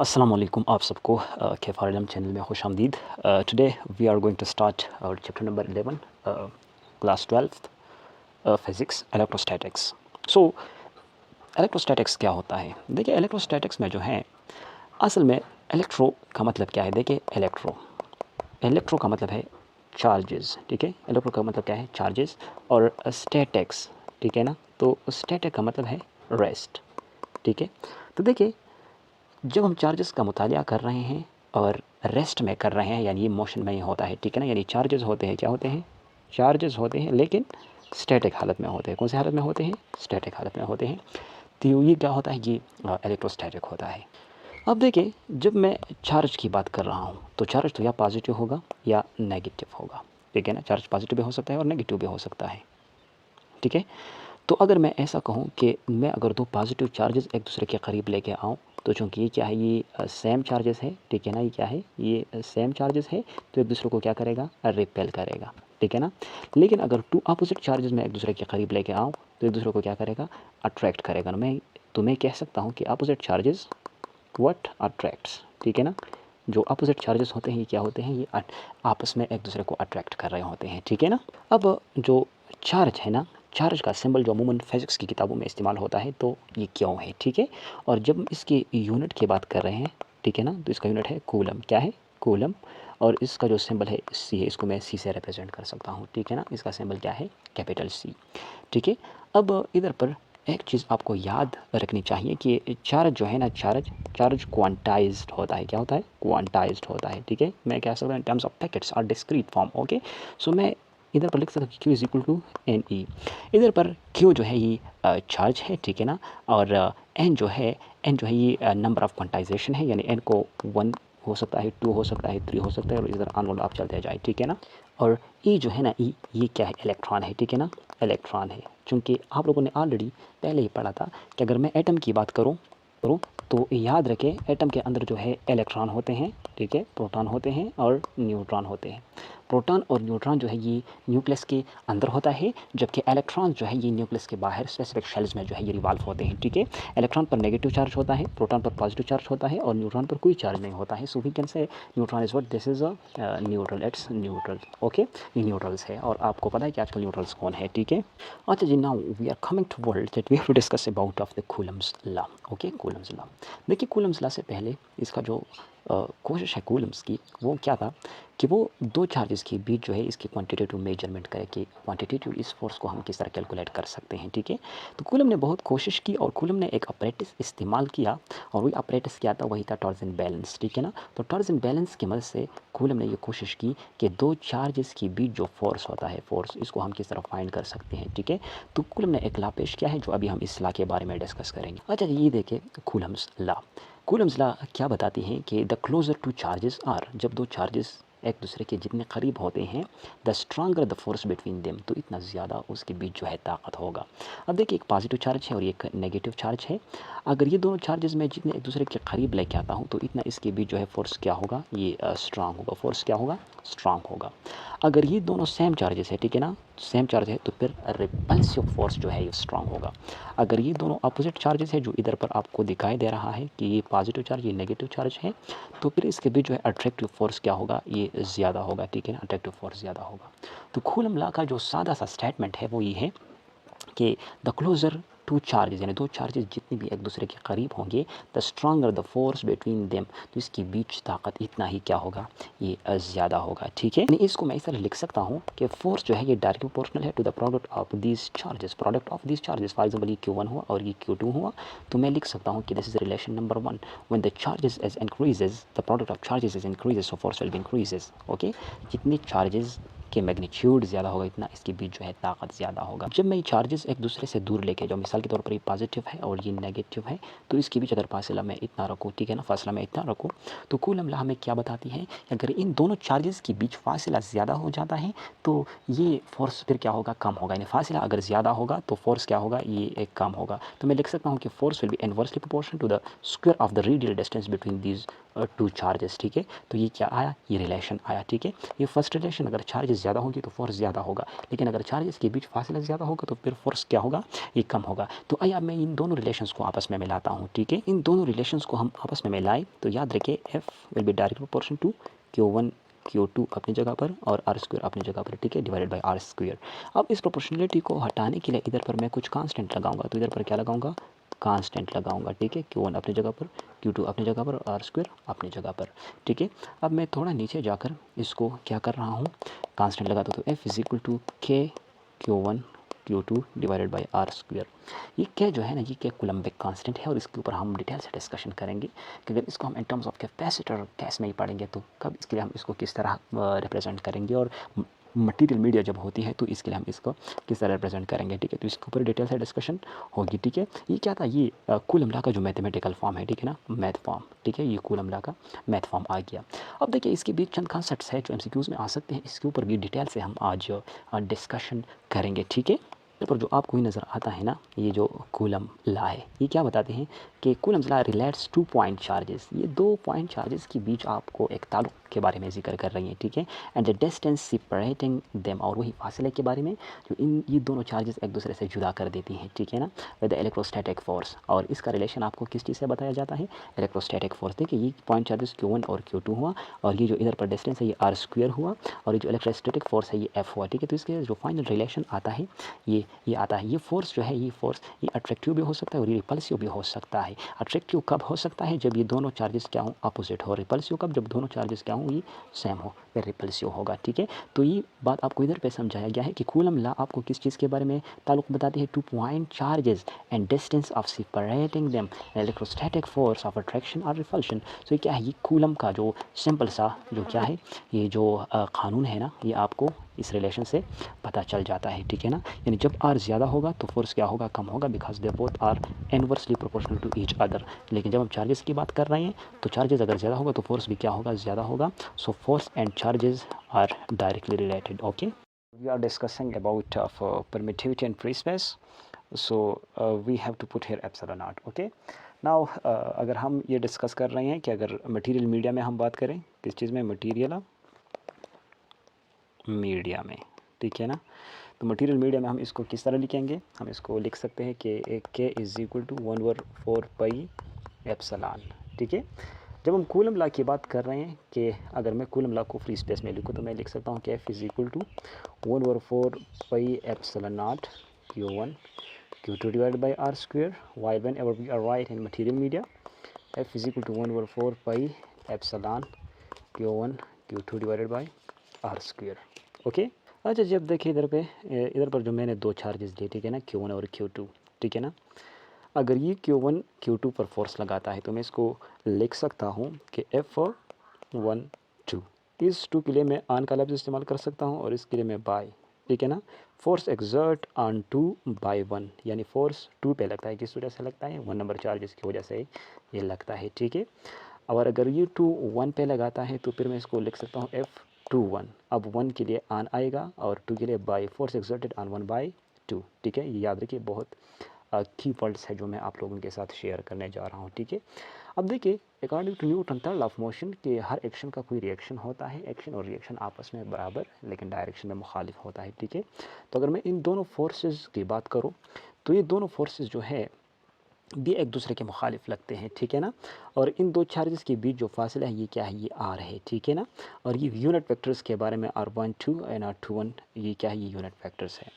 अस्सलाम वालेकुम आप सबको कैफ आलम चैनल में खुश आमदीद। Today we are going to start our chapter number 11 class 12 physics electrostatics. So electrostatics क्या होता है? देखिए इलेक्ट्रोस्टैटिक्स में जो है असल में इलेक्ट्रो का मतलब क्या है? देखिए इलेक्ट्रो का मतलब है चार्जेस, ठीक है। इलेक्ट्रो का मतलब क्या है? चार्जेस। और स्टैटिक्स, ठीक है ना। तो स्टैटिक का मतलब है रेस्ट, ठीक है। तो देखिए जब हम चार्जेस का मुतालिया कर रहे हैं और रेस्ट में कर रहे हैं, यानी ये मोशन में ही होता है, ठीक है ना। यानी चार्जेस होते हैं, क्या होते हैं? चार्जेस होते हैं, लेकिन स्टैटिक हालत में होते हैं। कौन सी हालत में होते हैं? स्टैटिक हालत में होते हैं। तो ये क्या होता है? ये इलेक्ट्रोस्टैटिक होता है। अब देखिए जब मैं चार्ज की बात कर रहा हूँ तो चार्ज तो या पॉजिटिव होगा या नेगेटिव होगा, ठीक है ना। चार्ज पॉजिटिव भी हो सकता है और नेगेटिव भी हो सकता है, ठीक है। तो अगर मैं ऐसा कहूँ कि मैं अगर दो पॉजिटिव चार्जेस एक दूसरे के करीब लेके आऊँ, तो चूँकि ये क्या है? ये सेम चार्जेस है, ठीक है ना। ये क्या है? ये सेम चार्जेस है, तो एक दूसरे को क्या करेगा? रिपेल करेगा, ठीक है ना। लेकिन अगर टू अपोजिट चार्जेस मैं एक दूसरे के करीब लेके आऊँ तो एक दूसरे को क्या करेगा? अट्रैक्ट करेगा। मैं कह सकता हूँ कि अपोजिट चार्जेस व्हाट अट्रैक्ट्स, ठीक है ना। जो अपोजिट चार्जेस होते हैं ये क्या होते हैं? ये आपस में एक दूसरे को अट्रैक्ट कर रहे होते हैं, ठीक है ना। अब जो चार्ज है ना, चार्ज का सिंबल जो अमूमन फिज़िक्स की किताबों में इस्तेमाल होता है, तो ये क्यों है, ठीक है। और जब इसकी यूनिट की बात कर रहे हैं, ठीक है ना, तो इसका यूनिट है कूलम। क्या है? कूलम। और इसका जो सिंबल है सी है, इसको मैं सी से रिप्रेजेंट कर सकता हूँ, ठीक है ना। इसका सिंबल क्या है? कैपिटल सी, ठीक है। अब इधर पर एक चीज़ आपको याद रखनी चाहिए कि चार्ज जो है ना, चार्ज क्वांटाइज्ड होता है। क्या होता है? क्वांटाइज्ड होता है, ठीक है। मैं कह सकता हूँ इन टर्म्स ऑफ पैकेट्स और डिस्क्रीट फॉर्म, ओके। सो मैं इधर पर लिख सकता हूँ Q is equal to N E. इधर पर Q जो है ये चार्ज है, ठीक है ना। और N जो है ये नंबर ऑफ क्वांटाइजेशन है, यानी N को 1 हो सकता है, 2 हो सकता है, 3 हो सकता है, और इधर ऑनवर्ड आप चलते जाए, ठीक है ना। और E जो है ना, E ये क्या है? इलेक्ट्रॉन है, ठीक है ना। इलेक्ट्रॉन है। चूँकि आप लोगों ने ऑलरेडी पहले ही पढ़ा था कि अगर मैं एटम की बात करूँ तो याद रखें एटम के अंदर जो है इलेक्ट्रॉन होते हैं, ठीक है। प्रोटॉन होते हैं और न्यूट्रॉन होते हैं। प्रोटॉन और न्यूट्रॉन जो है ये न्यूक्लियस के अंदर होता है, जबकि इलेक्ट्रॉन जो है ये न्यूक्लियस के बाहर स्पेसिफिक शेल्स में जो है ये रिवॉल्व होते हैं, ठीक है। इलेक्ट्रॉन पर नेगेटिव चार्ज होता है, प्रोटॉन पर पॉजिटिव चार्ज होता है, और न्यूट्रॉन पर कोई चार्ज नहीं होता है। So we can say neutron is what? This is a neutral, it's neutral, okay. ये न्यूट्रल्स है, और आपको पता है कि आजकल न्यूट्रल्स कौन है, ठीक है। अच्छा जी, now we are coming to word that we have to discuss about of the Coulomb's law, okay. Coulomb's law. देखिए कूलम्स लॉ से पहले इसका जो कोशिश है कूलम्स की, वो क्या था कि वो दो चार्जेस के बीच जो है इसकी क्वांटिटेटिव मेजरमेंट करे कि क्वांटिटेटिव इस फोर्स को हम किस तरह कैलकुलेट कर सकते हैं, ठीक है। तो कूलम ने बहुत कोशिश की और कूलम ने एक अपरेटिस इस्तेमाल किया, और वही अपरेटिस क्या था? वही था टॉर्सन बैलेंस, ठीक है ना। तो टॉर्सन बैलेंस की मदद से कूलम ने ये कोशिश की कि दो चार्जेस के बीच जो फोर्स होता है, फोर्स, इसको हम किस तरह फाइंड कर सकते हैं, ठीक है। तो कूलम ने एक लॉ पेश किया है जो अभी हम इस लॉ के बारे में डिस्कस करेंगे। अच्छा ये देखिए कूलम्स लॉ। कूलम्स लॉ क्या बताती है कि the closer two charges are, जब दो चार्जेस एक दूसरे के जितने करीब होते हैं, the stronger the force between them, तो इतना ज़्यादा उसके बीच जो है ताकत होगा। अब देखिए एक पॉजिटिव चार्ज है और एक नेगेटिव चार्ज है। अगर ये दोनों चार्जेस मैं जितने एक दूसरे के करीब लेके आता हूँ, तो इतना इसके बीच जो है फोर्स क्या होगा? ये स्ट्रांग होगा। फोर्स क्या होगा? स्ट्रांग होगा। अगर ये दोनों सेम चार्जेस है, ठीक है ना, सेम चार्ज है, तो फिर रिपल्सिव फोर्स जो है ये स्ट्रांग होगा। अगर ये दोनों अपोजिट चार्जेस है, जो इधर पर आपको दिखाई दे रहा है कि ये पॉजिटिव चार्ज, ये नेगेटिव चार्ज है, तो फिर इसके बीच जो है अट्रैक्टिव फोर्स क्या होगा? ये ज़्यादा होगा, ठीक है ना। अट्रैक्टिव फोर्स ज़्यादा होगा। तो कूलम लॉ का जो सादा सा स्टेटमेंट है वो ये है कि द क्लोजर टू चार्जेस, यानी दो चार्जेस जितने भी एक दूसरे के करीब होंगे, the stronger the force between them, तो इसके बीच ताकत इतना ही क्या होगा? ये ज़्यादा होगा, ठीक है। इसको मैं इस तरह लिख सकता हूँ कि फोर्स जो है ये डायरेक्टली प्रोपोर्शनल है to the product of this charges, product of this charges. For example ये Q1 हुआ और ये Q2 हुआ, तो मैं लिख सकता हूँ कि this is relation number 1, when the charges is increases, the product of charges is increases, so force will be increases, okay. जितने चार्जेस के मैग्नीट्यूड ज़्यादा होगा, इतना इसके बीच जो है ताकत ज़्यादा होगा। जब मैं ये चार्जेस एक दूसरे से दूर लेके जाऊँ, मिसाल के तौर पर ये पॉजिटिव है और ये नेगेटिव है, तो इसके बीच अगर फासला मैं इतना रखूँ, ठीक है ना, फासला मैं इतना रखूँ, तो कूलम लॉ हमें क्या बताती है? अगर इन दोनों चार्जेस के बीच फासला ज़्यादा हो जाता है, तो ये फोर्स फिर क्या होगा? कम होगा। यानी फासला अगर ज़्यादा होगा तो फोर्स क्या होगा? ये एक कम होगा। तो मैं लिख सकता हूँ कि force will be inversely proportional to the square of the radial distance between these two charges, ठीक है। तो ये क्या आया? ये रिलेशन आया, ठीक है। ये फर्स्ट रिलेशन, अगर चार्जेस ज़्यादा होगी तो फोर्स ज़्यादा होगा, लेकिन अगर चार्जेस के बीच फासला ज़्यादा होगा तो फिर फोर्स क्या होगा, ये कम होगा। तो आइए अब मैं इन दोनों रिलेशंस को आपस में मिलाता हूँ, ठीक है। इन दोनों रिलेशंस को हम आपस में मिलाएं तो याद रखिए F will be direct proportion to Q1 Q2 अपनी जगह पर और R स्क्वायर अपनी जगह पर, ठीक है, डिवाइडेड बाय R स्क्वायर। अब इस प्रोपोर्शनलिटी को हटाने के लिए इधर पर मैं कुछ कांस्टेंट लगाऊंगा, तो इधर पर क्या लगाऊंगा, कांस्टेंट लगाऊंगा, ठीक है। Q1 अपनी जगह पर, Q2 अपनी जगह पर, R स्क्वायर अपनी जगह पर, ठीक है। अब मैं थोड़ा नीचे जाकर इसको क्या कर रहा हूँ, कांस्टेंट लगाता हूँ। तो F is equal to K Q1 Q2 divided by R square. ये क्या जो है ना, ये क्या कूलम्बिक कांस्टेंट है और इसके ऊपर हम डिटेल से डिस्कशन करेंगे कि अगर इसको हम इन टर्म्स ऑफ कैपेसिटर केस में ही पढ़ेंगे तो कब इसके लिए हम इसको किस तरह रिप्रेजेंट करेंगे, और मटीरियल मीडिया जब होती है तो इसके लिए हम इसको किस तरह रिप्रेजेंट करेंगे, ठीक है। तो इसके ऊपर डिटेल से डिस्कशन होगी, ठीक है। ये क्या था, ये कूलम लॉ का जो मैथमेटिकल फॉर्म है, ठीक है ना, मैथ फॉर्म, ठीक है, ये कूलम लॉ का मैथ फॉर्म आ गया। अब देखिए इसके बीच चंद कॉन्सेप्ट्स है जो एमसीक्यूज़ में आ सकते हैं, इसके ऊपर भी डिटेल से हम आज डिस्कशन करेंगे, ठीक है। पर जो आपको ही नज़र आता है ना, ये जो कूलम लॉ है, ये क्या बताते हैं कि coulomb law relates two point charges. ये 2 पॉइंट चार्जेस के बीच आपको एक ताल्लुक के बारे में जिक्र कर रही है, ठीक है। And the distance separating them, और वही फासले के बारे में जो ये दोनों चार्जेस एक दूसरे से जुदा कर देती हैं, ठीक है ना, विद द इलेक्ट्रोस्टैटिक फोर्स। और इसका रिलेशन आपको किस चीज़ से बताया जाता है, इलेक्ट्रोस्टैटिक फोर्स। देखिए ये पॉइंट चार्जेस Q1 और Q2 हुआ, और ये जो इधर पर डिस्टेंस है ये R स्क्वायर हुआ, और ये जो इलेक्ट्रोस्टैटिक फोर्स है ये F हुआ, ठीक है। तो इसके जो फाइनल रिलेशन आता है ये आता है, ये फोर्स जो है, ये फोर्स ये अट्रैक्टिव भी हो सकता है और ये रिपल्सिव भी हो सकता है। अट्रैक्टिव कब हो सकता है, जब ये दोनों चार्जेस क्या हो, अपोजिट हो। रिपल्सिव कब, जब दोनों चार्जेस क्या हो, ये सेम हो, फिर रिपल्सिव होगा, ठीक है। तो ये बात आपको इधर पे समझाया गया है कि कूलम लॉ आपको किस चीज़ के बारे में ताल्लुक बताती है, 2 point charges and distance of separating them, electrostatic force of attraction और रिपल्शन। तो ये क्या है, ये कूलम का जो सिंपल सा जो क्या है, ये जो कानून है ना, ये आपको इस रिलेशन से पता चल जाता है, ठीक है ना। यानी जब R ज़्यादा होगा तो फोर्स क्या होगा, कम होगा, because they both are inversely proportional to each other. लेकिन जब हम चार्जेस की बात कर रहे हैं तो चार्जेस अगर ज़्यादा होगा तो फोर्स भी क्या होगा, ज़्यादा होगा। So force and charges are directly related, okay. We are discussing about permittivity and free space, so we have to put here epsilon naught, okay. Now अगर हम ये डिस्कस कर रहे हैं कि अगर मटेरियल मीडिया में हम बात करें, किस चीज़ में, मटेरियल मीडिया में, ठीक है ना। तो मटेरियल मीडिया में हम इसको किस तरह लिखेंगे, हम इसको लिख सकते हैं कि K is equal to 1/4 pi epsilon, ठीक है। जब हम कूलम लॉ की बात कर रहे हैं कि अगर मैं कूलम लॉ को फ्री स्पेस में लिखूँ तो मैं लिख सकता हूँ कि F is equal to 1/4 pi epsilon not Q1 Q2 divided by R square, while whenever we are write in material media F is equal to 1/4 pi epsilon Q1 Q2 divided by R square, okay. अच्छा जब देखिए इधर पर जो मैंने 2 charges लिए, ठीक है ना, Q1 और Q2, ठीक है ना। अगर ये Q1 Q2 पर फोर्स लगाता है तो मैं इसको लिख सकता हूँ कि F1 2, इस 2 के लिए मैं ऑन का लफ्ज़ इस्तेमाल कर सकता हूँ और इसके लिए मैं बाय, ठीक है ना। फोर्स एक्सर्ट ऑन 2 बाय 1, यानी फोर्स 2 पे लगता है, किस वजह से लगता है, 1 नंबर चार्जेस की वजह से ये लगता है, ठीक है। और अगर ये 2 1 पे लगाता है तो फिर मैं इसको लिख सकता हूँ F2 1। अब 1 के लिए ऑन आएगा और 2 के लिए by, force exerted on 1 by 2, ठीक है। ये याद रखिए, बहुत की वर्ड्स है जो मैं आप लोगों के साथ शेयर करने जा रहा हूँ, ठीक है। अब देखिए according to Newton third law of motion के हर एक्शन का कोई रिएक्शन होता है, एक्शन और रिएक्शन आपस में बराबर लेकिन डायरेक्शन में मुखालिफ होता है, ठीक है। तो अगर मैं इन दोनों फोर्सेस की बात करूँ तो ये दोनों फोर्सेस जो है भी एक दूसरे के मुखालिफ लगते हैं, ठीक है ना। और इन 2 चार्जेस के बीच जो फासला है ये क्या है, ये R है, ठीक है ना। और ये यूनिट वेक्टर्स के बारे में R12 एंड R21 ये क्या है, ये यूनिट वेक्टर्स है।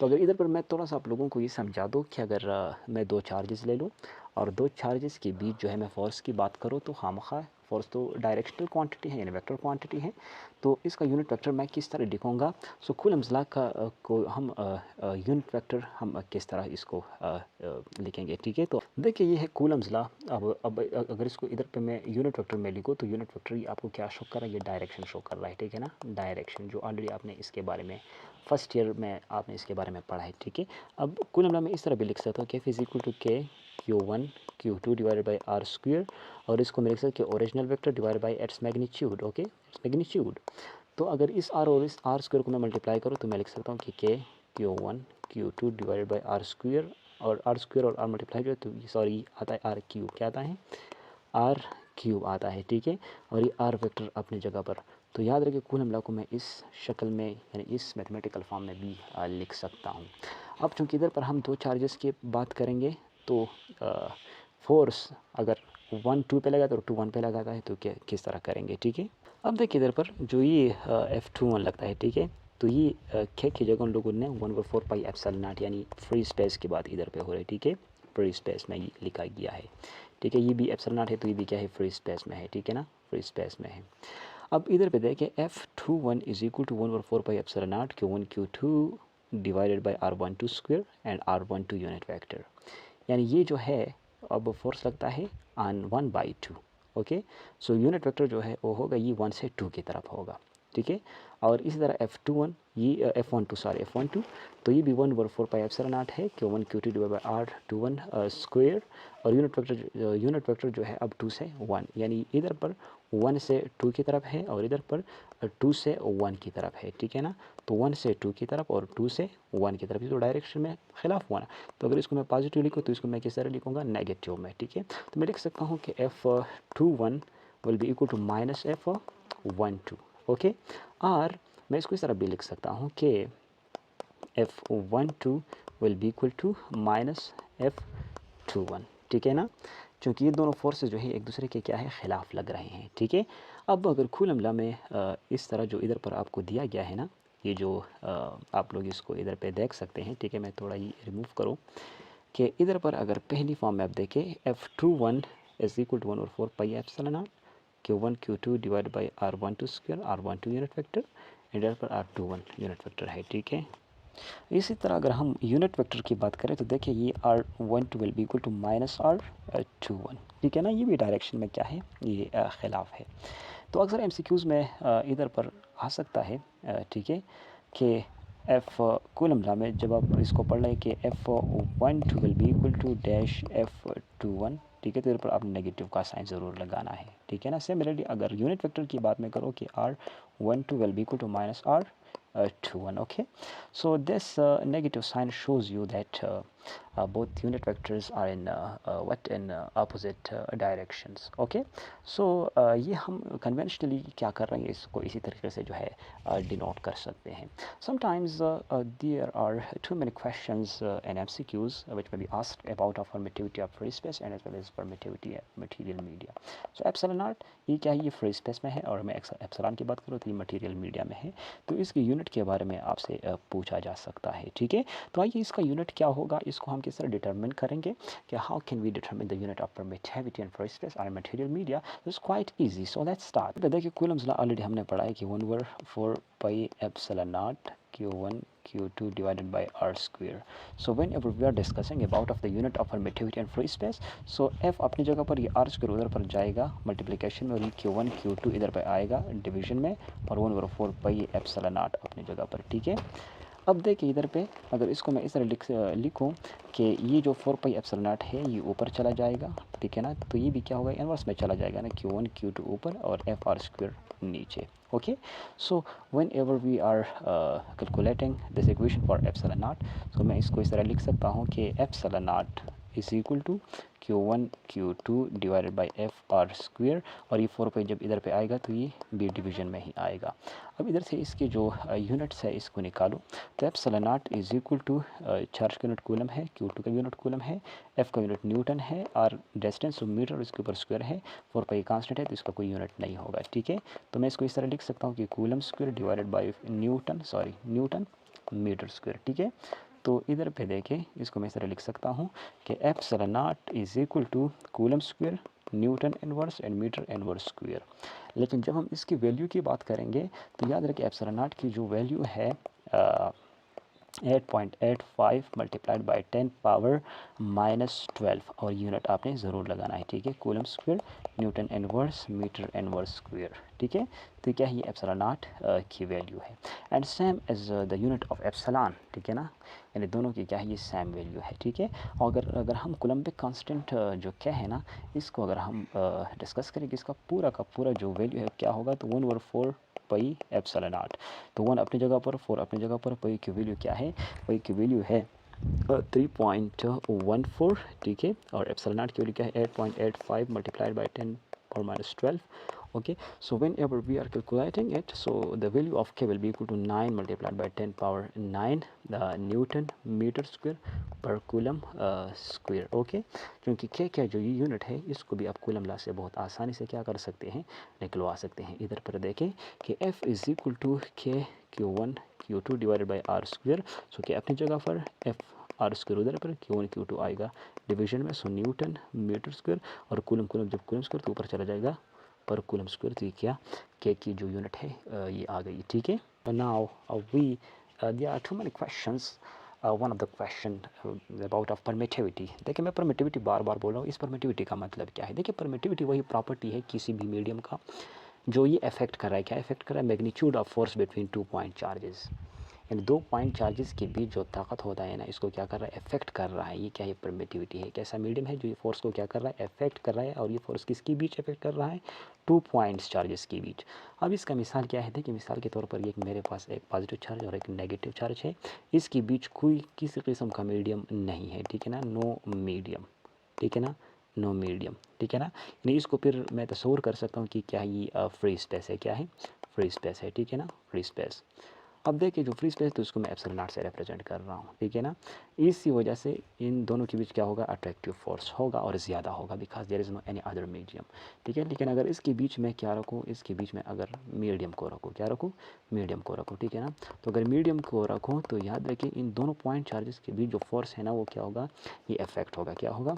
तो अगर इधर पर मैं थोड़ा सा आप लोगों को ये समझा दूँ कि अगर मैं 2 चार्जेस ले लूँ और 2 चार्जेस के बीच जो है मैं फोर्स की बात करूँ तो खामखा फोर्स तो डायरेक्शनल क्वांटिटी है यानी वेक्टर क्वांटिटी है, तो इसका यूनिट वेक्टर मैं किस तरह लिखूँगा। सो कूलम्स लॉ का को हम यूनिट वेक्टर हम किस तरह इसको लिखेंगे, ठीक है। तो देखिए ये है कूलम्स लॉ। अब अगर इसको इधर पे मैं यूनिट वेक्टर में लिखूँ तो यूनिट वेक्टर ये आपको क्या शो कर रहा है, ये डायरेक्शन शो कर रहा है, ठीक है ना, डायरेक्शन, जो ऑलरेडी आपने इसके बारे में फर्स्ट ईयर में आपने इसके बारे में पढ़ा है, ठीक है। अब कूलम लॉ में इस तरह भी लिख सकता हूँ कि F is equal to K Q1 Q2 divided by R square, और इसको मैं लिख सकता हूँ original vector divided by its magnitude, okay, its magnitude. तो अगर इस R और इस R स्क्वायर को मैं मल्टीप्लाई करूँ तो मैं लिख सकता हूँ कि K Q1 Q2 divided by R square, और R स्क्वायर और R मल्टीप्लाई जो है तो सॉरी आता है R क्यूब, क्या आता है, R क्यूब आता है, ठीक है, और ये आर वेक्टर अपनी जगह पर। तो याद रखिए कूलम लॉ को मैं इस शक्ल में यानी इस मैथमेटिकल फॉर्म में भी लिख सकता हूँ। अब चूँकि इधर पर हम दो चार्जेस की बात करेंगे तो फोर्स अगर 1 2 पे लगा तो 2 1 पे लगाता है तो क्या किस तरह करेंगे, ठीक है। अब देखिए इधर पर जो ये F21 लगता है, ठीक है, तो ये क्या की जगह उन लोगों ने 1/4 पाई एप्सिलॉन नॉट यानी फ्री स्पेस की बात इधर पे हो रही है, ठीक है, फ्री स्पेस में ये लिखा गया है, ठीक है। ये भी एप्सिलॉन नॉट है तो ये भी क्या है, फ्री स्पेस में है, ठीक है ना, फ्री स्पेस में है। अब इधर पे देखें F21 is equal to 1/4 pi epsilon not Q1 Q2 divided by R12 square and R12 unit vector. यानी ये जो है अब फोर्स लगता है on 1/2, okay. So unit vector जो है वो होगा ये 1 से 2 की तरफ होगा, ठीक है। और इसी तरह F21 ये F12 तो ये भी 1/4 पाई एप्सिलॉन नॉट है Q1 Q2 divide by R21 square. और यूनिट वेक्टर जो है अब 2 से 1 यानी इधर पर 1 से 2 की तरफ है और इधर पर 2 से 1 की तरफ है, ठीक है ना। तो 1 से 2 की तरफ और 2 से 1 की तरफ, ये तो डायरेक्शन में खिलाफ हुआ ना। तो अगर इसको मैं पॉजिटिव लिखूँ तो इसको मैं किस तरह लिखूँगा, नेगेटिव में, ठीक है। तो मैं लिख सकता हूँ कि F21 will be equal to minus F12, okay. और मैं इसको इस तरह भी लिख सकता हूँ कि F12 will be equal to minus F21, ठीक है ना, क्योंकि ये दोनों फोर्सेस जो है एक दूसरे के क्या है, ख़िलाफ़ लग रहे हैं, ठीक है। अब अगर कूलम लॉ में इस तरह जो इधर पर आपको दिया गया है ना, ये जो आप लोग इसको इधर पे देख सकते हैं, ठीक है, मैं थोड़ा ये रिमूव करूँ कि इधर पर अगर पहली फॉर्म में आप देखें F21 is equal to 1/4 pi epsilon not Q1 Q2 divide by R12 square R12 unit vector and इधर पर R21 यूनिट वेक्टर है, ठीक है। इसी तरह अगर हम यूनिट वेक्टर की बात करें तो देखिए ये R12 will be equal to minus R21, ठीक है ना, ये भी डायरेक्शन में क्या है, ये खिलाफ है। तो अक्सर MCQs में इधर पर आ सकता है, ठीक है, कि F कूलम लॉ में जब आप इसको पढ़ रहे हैं कि F12 will be equal to dash F21, ठीक है, तो इधर पर आपने नेगेटिव का साइन ज़रूर लगाना है, ठीक है ना। सिमिलरली अगर यूनिट वेक्टर की बात में करो कि R12 will be equal to minus R21, okay. So this negative sign shows you that both unit vectors are in opposite directions, okay. So ये हम conventionally क्या कर रहे हैं, इसको इसी तरीके से जो है denote कर सकते हैं। Sometimes there are too many questions in MCQs which may be asked about of permittivity of free space and as well as permittivity of material media. So epsilon naught ये क्या है, ये फ्री स्पेस में है, और मैं epsilon की बात करूँ तो ये मटेरियल मीडिया में है। तो इसकी यूनिट के बारे में आपसे पूछा जा सकता है, ठीक है। तो आइए इसका यूनिट क्या होगा, इसको हम किस तरह डिटरमिन करेंगे कि how can we determine the unit of permittivity and free space और material media. It's quite easy, so let's start. देखिए कूलम्स लॉ ऑलरेडी हमने पढ़ा है कि 1/4 pi epsilon not Q1 Q2 divided by R square. So whenever we are discussing about of the unit of permittivity and free space, so F अपनी जगह पर, ये R square उधर पर जाएगा मल्टीप्लिकेशन में, और ये Q1 Q2 इधर पर आएगा डिवीजन में, और 1/4 पाई एप्सिलॉन नॉट अपनी जगह पर, ठीक है। अब देखिए इधर पे अगर इसको मैं इस तरह लिखूँ कि ये जो 4 पाई एप्सिलॉन नॉट है ये ऊपर चला जाएगा, ठीक है ना, तो ये भी क्या होगा, इनवर्स में चला जाएगा ना, Q1 Q2 ऊपर और F R स्क्वायर नीचे, okay. So whenever we are calculating this equation for epsilon naught, so मैं इसको इस तरह लिख सकता हूँ कि epsilon naught is equal to Q1 Q2 divided by F R square, और ये 4 पे जब इधर पे आएगा तो ये बी डिवीजन में ही आएगा। अब इधर से इसके जो यूनिट्स है इसको निकालो, तो epsilon naught is equal to charge का यूनिट कूलम है, Q2 का यूनिट कूलम है, F का यूनिट न्यूटन है, और डिस्टेंस मीटर इसके ऊपर स्क्वायर है, 4 पाई कांस्टेंट है तो इसका कोई यूनिट नहीं होगा, ठीक है। तो मैं इसको इस तरह लिख सकता हूँ कि coulomb square divided by newton metre square, ठीक है। तो इधर पे देखें इसको मैं इस तरह लिख सकता हूँ कि epsilon not is equal to coulomb square newton inverse and metre inverse square. लेकिन जब हम इसकी वैल्यू की बात करेंगे तो याद रखें एप्सिलॉन नॉट की जो वैल्यू है 8.85 मल्टीप्लाइड बाई 10 पावर -12, और यूनिट आपने ज़रूर लगाना है, ठीक है। Coulomb square newton inverse metre inverse square, ठीक है। तो क्या ये एप्सिलॉन नॉट की वैल्यू है, and same as the unit of epsilon, ठीक है ना, यानी दोनों की क्या है, ये सेम वैल्यू है, ठीक है। और अगर हम कोलम्बिक कांस्टेंट जो क्या है ना, इसको अगर हम डिस्कस करेंगे, इसका पूरा का पूरा जो वैल्यू है क्या होगा, तो 1/4 पाई एप्सिलॉन नॉट, तो 1 अपनी जगह पर, 4 अपनी जगह पर, पाई की वैल्यू क्या है, पाई की वैल्यू है 3.14, ठीक है, और एप्सिलॉन नॉट की वैल्यू क्या है 8.85 multiplied by 10 power minus 12. Okay, so whenever we are calculating it, so the value of K will be equal to 9 multiplied by 10 power 9 the Newton meter square per coulomb square. Okay, क्योंकि K का जो ये unit है इसको भी आप coulomb law से बहुत आसानी से क्या कर सकते हैं, निकलवा सकते हैं. इधर पर देखें कि F is equal to K Q1 Q2 divided by are square. So कि अपनी जगह पर F आर स्क्वायर उधर पर Q1 Q2 आएगा डिवीजन में. सो न्यूटन मीटर स्क्वायर और कूलम कूलम जब कूलम स्क्वायर तो ऊपर चला जाएगा पर कूलम स्क्वायर. तो ये क्या K की जो यूनिट है ये आ गई. ठीक है, now we there are too many questions. One of the question about of permittivity. देखिए मैं परमिटिविटी बार बार बोल रहा हूँ. इस परमिटिविटी का मतलब क्या है? देखिए परमिटिविटी वही प्रॉपर्टी है किसी भी मीडियम का जो ये अफेक्ट कर रहा है. क्या अफेक्ट कर रहा है? Magnitude of force between 2 point charges. यानी 2 पॉइंट चार्जेस के बीच जो ताकत होता है ना, इसको क्या कर रहा है? अफेक्ट कर रहा है. ये क्या है? परमिटिविटी है. कैसा मीडियम है जो ये फोर्स को क्या कर रहा है? अफेक्ट कर रहा है. और ये फोर्स किसके बीच अफेक्ट कर रहा है? 2 पॉइंट्स चार्जेस के बीच. अब इसका मिसाल क्या है? देखिए मिसाल के तौर पर ये मेरे पास एक पॉजिटिव चार्ज और एक नेगेटिव चार्ज है. इसके बीच कोई किसी किस्म का मीडियम नहीं है. ठीक है ना, नो मीडियम. ठीक है ना, नो मीडियम. ठीक है ना, यानी इसको फिर मैं तस्वीर कर सकता हूँ कि क्या ये फ्री स्पेस है. क्या है? फ्री स्पेस है. ठीक है ना, फ्री स्पेस. अब देखिए जो फ्री स्पेस तो उसको मैं एप्सिलॉन नॉट से रिप्रेजेंट कर रहा हूँ. ठीक है ना, इसी वजह से इन दोनों के बीच क्या होगा? अट्रैक्टिव फोर्स होगा और ज़्यादा होगा because there is no any other medium. ठीक है, लेकिन अगर इसके बीच में क्या रखूँ? इसके बीच में अगर मीडियम को रखूँ, क्या रखूँ? मीडियम को रखूँ. ठीक है ना, तो अगर मीडियम को रखूँ तो याद रखिए इन दोनों पॉइंट चार्जेस के बीच जो फोर्स है ना वो क्या होगा? ये इफेक्ट होगा. क्या होगा?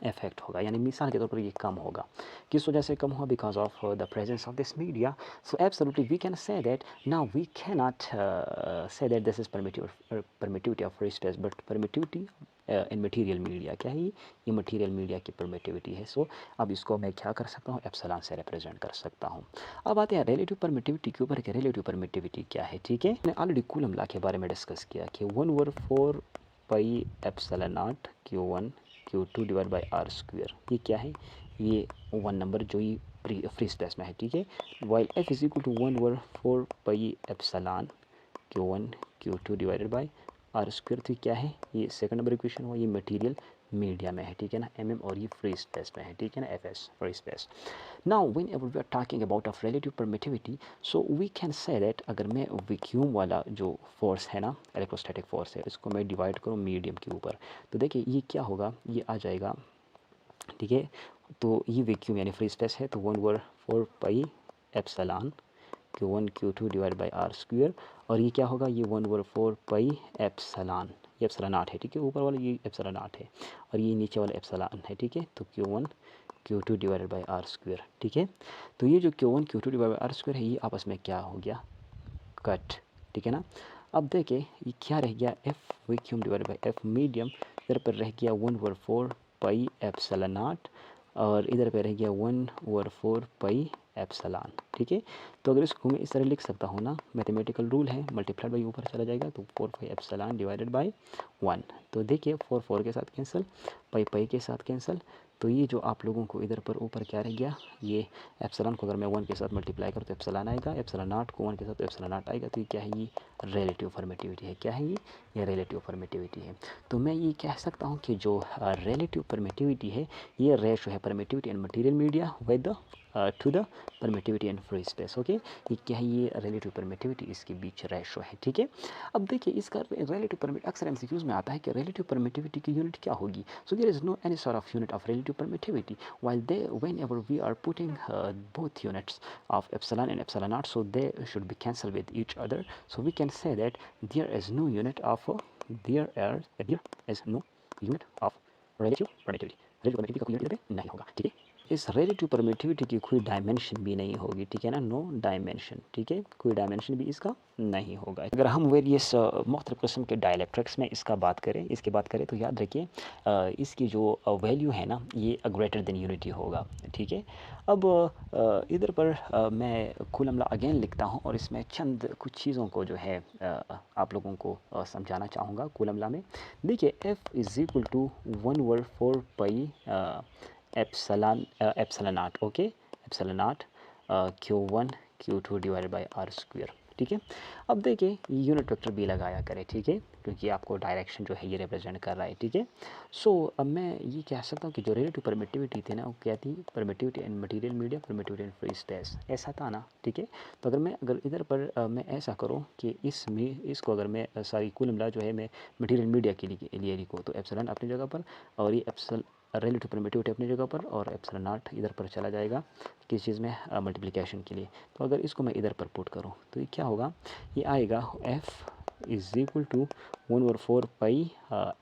इफेक्ट होगा. यानी मिसाल के तौर पर ये कम होगा. किस वजह से कम हुआ? Because of the presence of this media. So absolutely we can say that now we cannot say that this is permittivity of free space but permittivity in material media. क्या है ये मटेरियल मीडिया की permittivity है. सो अब इसको मैं क्या कर सकता हूँ? एप्सिलॉन से रिप्रेजेंट कर सकता हूँ. अब आते हैं रिलेटिव परमिटिविटी के ऊपर कि रिलेटिव परमिटिविटी क्या है. ठीक है, मैंने ऑलरेडी कूलम लॉ के बारे में डिस्कस किया कि 1/4 pi epsilon not Q1 Q2 divide by are square. ये क्या है? ये वन नंबर जो ये फ्री स्पेस में है. ठीक है, while F is equal to 1/4 pi epsilon Q1 Q2 divided by are square. तो क्या है? ये सेकंड नंबर इक्वेशन हुआ. ये मटेरियल मीडिया में है. ठीक है ना, mm और ये फ्री स्पेस में है. ठीक है ना, fs free space. Now when we are talking about of relative permittivity so we can say that अगर मैं वैक्यूम वाला जो फोर्स है ना, इलेक्ट्रोस्टैटिक फोर्स है, इसको मैं डिवाइड करूँ मीडियम के ऊपर तो देखिए ये क्या होगा? ये आ जाएगा. ठीक है, तो ये वैक्यूम यानी फ्री स्पेस है तो 1/4 pi epsilon Q1 Q2 divide by are square. और ये क्या होगा? ये 1/4 पाई एप्सिलॉन. ये एप्सिलॉन नॉट है. ठीक है, ऊपर वाला ये एप्सिलॉन नॉट है और ये नीचे वाला एप्सिलॉन है. ठीक है, तो Q1 Q2 divided by are square. ठीक है, तो ये जो Q1 Q2 divide by are square है ये आपस में क्या हो गया? कट. ठीक है ना, अब देखिए ये क्या रह गया? F vacuum divide by F medium. इधर पर रह गया 1/4 पाई एप्सिलॉन नॉट और इधर पे रह गया 1/4 पाई एप्सिलॉन. ठीक है, तो अगर इसको मैं इस तरह लिख सकता हूँ ना, मैथमेटिकल रूल है, मल्टीप्लाइड बाई ऊपर चला जाएगा तो 4 पाई एप्सिलॉन डिवाइडेड बाई 1. तो देखिए 4 4 के साथ कैंसिल, पाई पाई के साथ कैंसिल. तो ये जो आप लोगों को इधर पर ऊपर क्या रह गया? ये एप्सिलॉन को अगर मैं 1 के साथ मल्टीप्लाई करूँ तो एप्सिलॉन आएगा. एप्सिलॉन नॉट को 1 के साथ तो एप्सिलॉन नॉट आएगा. तो ये क्या है? ये रिलेटिव परमिटिविटी है. क्या है ये रिलेटिव परमिटिविटी है. तो मैं ये कह सकता हूँ कि जो रिलेटिव परमिटिविटी है ये रेशो है permittivity in material media with two the permittivity in free space. Okay, ये क्या है? ये रिलेटिव परमिटिविटी इसके बीच रेशो है. ठीक है, अब देखिए इसका रिलेटिव परमिट अक्सर एमसीक्यूज में आता है कि रिलेटिव परमिटिविटी की यूनिट क्या होगी. So there is no any sort of unit of relative permittivity while they whenever we are putting both units of epsilon and epsilon naught so they should be cancelled with each other. So we can say that there is no unit of there is no unit of relative permittivity. relative permittivity का कोई unit नहीं होगा. ठीक है, इस relative permittivity की कोई dimension भी नहीं होगी. ठीक है ना, नो डायमेंशन. ठीक है, कोई डायमेंशन भी इसका नहीं होगा. अगर हम वेरियस मुख्तलिफ किस्म के डायलैक्ट्रिक्स में इसकी बात करें तो याद रखिए इसकी जो वैल्यू है ना ये ग्रेटर देन यूनिटी होगा. ठीक है, अब इधर पर मैं कूलम लॉ अगेन लिखता हूँ और इसमें चंद कुछ चीज़ों को जो है आप लोगों को समझाना चाहूँगा. कूलम लॉ में देखिए F is equal to 1/4 pi epsilon not. Okay, epsilon not Q1 Q2 divided by are square. ठीक है। अब देखिए यूनिट वेक्टर भी लगाया करें, ठीक है, क्योंकि आपको डायरेक्शन जो है ये रिप्रेजेंट कर रहा है, ठीक है। सो अब मैं ये कह सकता हूँ कि जो रिलेटिव परमिटिविटी थी ना वो क्या थी, permittivity in material medium, permittivity in free space, ऐसा था ना, ठीक है। तो अगर इधर पर मैं ऐसा करूँ कि इसको अगर मैं सारी कुल मिला जो है मैं मटेरियल मीडिया के लिए लिखूँ, तो एप्सिलॉन अपनी जगह पर और ये एप्सिलॉन रिलेटिव परमिटिविटी अपनी जगह पर और एप्सिलॉन नॉट इधर पर चला जाएगा किस चीज़ में, मल्टीप्लिकेशन के लिए। तो अगर इसको मैं इधर पर पुट करूँ तो ये क्या होगा, ये आएगा F is equal to 1/4 pi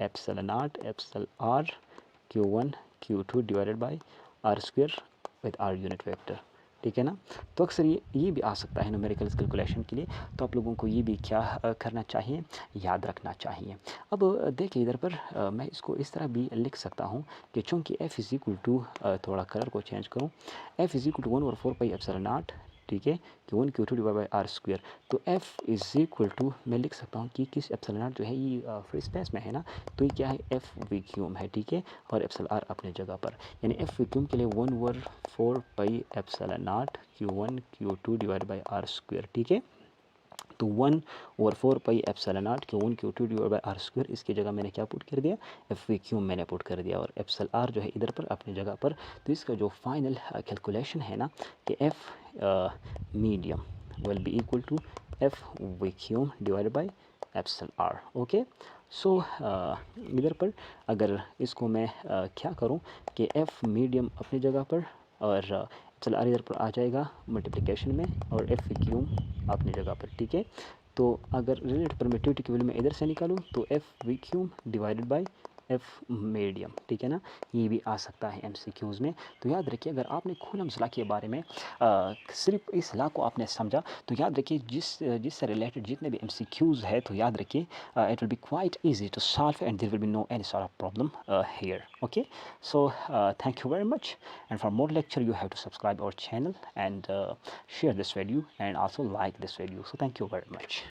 epsilon not epsilon R Q1 Q2 divided by R square with R unit vector, ठीक है ना। तो अक्सर ये भी आ सकता है न्यूमेरिकल कैलकुलेशन के लिए, तो आप लोगों को ये भी क्या करना चाहिए, याद रखना चाहिए। अब देखिए इधर पर मैं इसको इस तरह भी लिख सकता हूँ कि चूँकि एफ इज़ इक्वल टू, थोड़ा कलर को चेंज करूँ, F is equal to 1/4 pi epsilon not, ठीक है, Q1 Q2 divide by R square. तो एफ इज़ इक्वल टू मैं लिख सकता हूँ कि किस एप्सिलॉन नॉट जो है ये फ्री स्पेस में है ना, तो ये क्या है, एफ वैक्यूम है, ठीक है, और एप्सिलॉन आर अपने जगह पर, यानी एफ वैक्यूम के लिए 1/4 pi epsilon not Q1 Q2 divide by R square, ठीक है। तो 1/4 pi epsilon not Q1 Q2 divide by R square, इसकी जगह मैंने क्या पुट कर दिया, एफ वैक्यूम मैंने पुट कर दिया, और एप्सिलॉन आर जो है इधर पर अपनी जगह पर। तो इसका जो फाइनल कैलकुलेशन है ना कि F medium will be equal to F vacuum divide by epsilon r, okay. So इधर पर अगर इसको मैं क्या करूं कि एफ मीडियम अपनी जगह पर और एप्सिलॉन आर इधर पर आ जाएगा मल्टीप्लिकेशन में, और एफ वैक्यूम अपनी जगह पर, ठीक है। तो अगर रिलेटिव परमिटिविटी की वैल्यू मैं इधर से निकालूं तो F vacuum divided by F medium, ठीक है ना, ये भी आ सकता है एमसीक्यूज़ में। तो याद रखिए अगर आपने कूलम्स लॉ के बारे में सिर्फ इस लॉ को आपने समझा, तो याद रखिए जिससे रिलेटेड जितने भी एमसीक्यूज़ है, तो याद रखिए it will be quite easy to solve and there will be no any sort of problem here, okay। So thank you very much, and for more lecture you have to subscribe our channel and share this video and also like this video. So thank you very much.